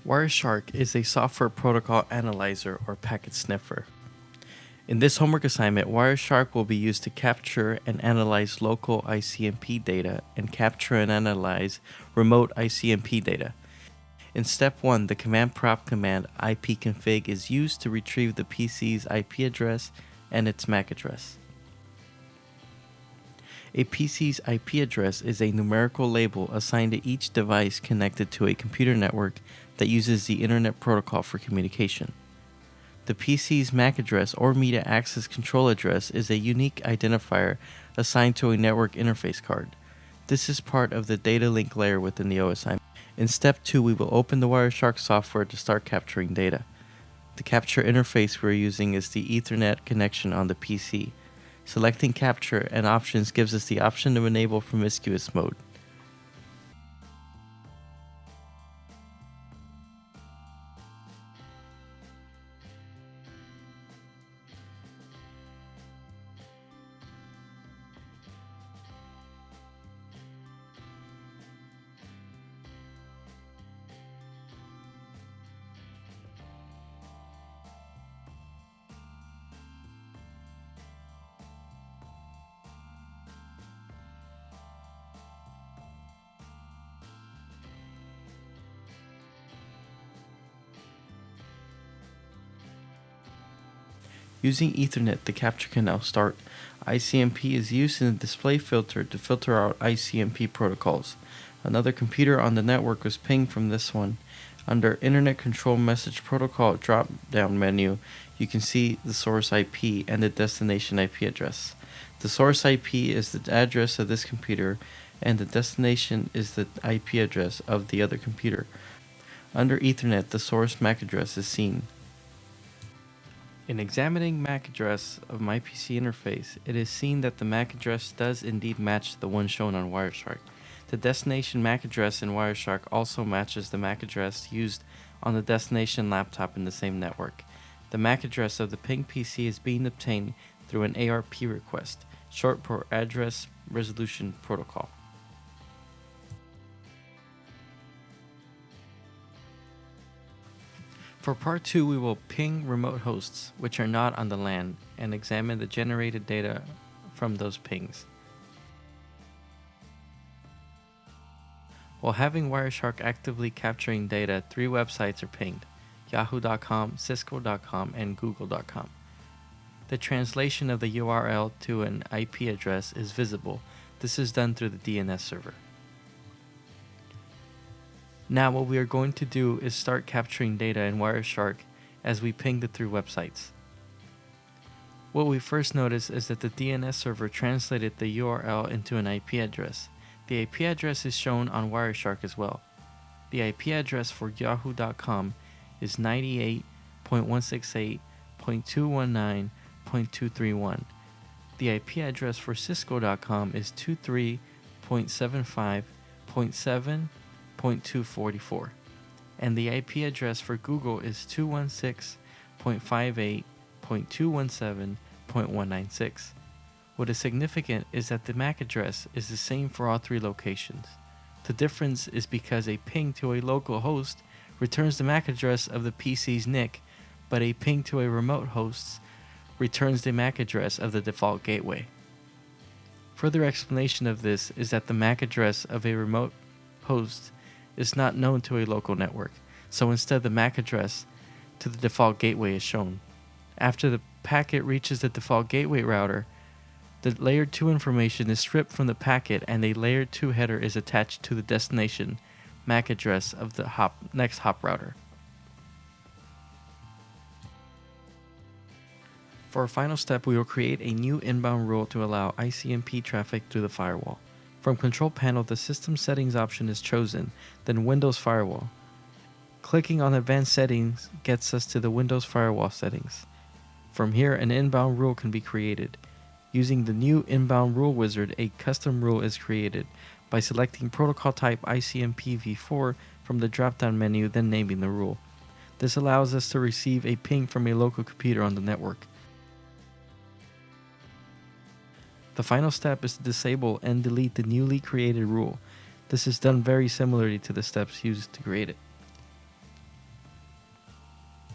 Wireshark is a software protocol analyzer or packet sniffer. In this homework assignment, Wireshark will be used to capture and analyze local ICMP data and capture and analyze remote ICMP data. In step 1, the command prompt command ipconfig is used to retrieve the PC's IP address and its MAC address. A PC's IP address is a numerical label assigned to each device connected to a computer network that uses the Internet Protocol for communication. The PC's MAC address or media access control address is a unique identifier assigned to a network interface card. This is part of the data link layer within the OSI. In step 2, we will open the Wireshark software to start capturing data. The capture interface we're using is the Ethernet connection on the PC. Selecting capture and options gives us the option to enable promiscuous mode. Using Ethernet, the capture can now start. ICMP is used in the display filter to filter out ICMP protocols. Another computer on the network was pinged from this one. Under Internet Control Message Protocol drop-down menu, you can see the source IP and the destination IP address. The source IP is the address of this computer, and the destination is the IP address of the other computer. Under Ethernet, the source MAC address is seen. In examining MAC address of my PC interface, it is seen that the MAC address does indeed match the one shown on Wireshark. The destination MAC address in Wireshark also matches the MAC address used on the destination laptop in the same network. The MAC address of the ping PC is being obtained through an ARP request, short for Address Resolution Protocol. For part 2, we will ping remote hosts, which are not on the LAN, and examine the generated data from those pings. While having Wireshark actively capturing data, 3 websites are pinged: yahoo.com, cisco.com, and google.com. The translation of the URL to an IP address is visible. This is done through the DNS server. Now what we are going to do is start capturing data in Wireshark as we ping the 3 websites. What we first notice is that the DNS server translated the URL into an IP address. The IP address is shown on Wireshark as well. The IP address for yahoo.com is 98.168.219.231. The IP address for cisco.com is 23.75.7.244, and the IP address for Google is 216.58.217.196. What is significant is that the MAC address is the same for all 3 locations. The difference is because a ping to a local host returns the MAC address of the PC's NIC, but a ping to a remote host returns the MAC address of the default gateway. Further explanation of this is that the MAC address of a remote host is not known to a local network, so instead the MAC address to the default gateway is shown. After the packet reaches the default gateway router, the layer 2 information is stripped from the packet and a layer 2 header is attached to the destination MAC address of the next hop router. For our final step, we will create a new inbound rule to allow ICMP traffic through the firewall. From Control Panel, the System Settings option is chosen, then Windows Firewall. Clicking on Advanced Settings gets us to the Windows Firewall settings. From here, an inbound rule can be created. Using the new Inbound Rule Wizard, a custom rule is created by selecting protocol type ICMP v4 from the drop-down menu, then naming the rule. This allows us to receive a ping from a local computer on the network. The final step is to disable and delete the newly created rule. This is done very similarly to the steps used to create it.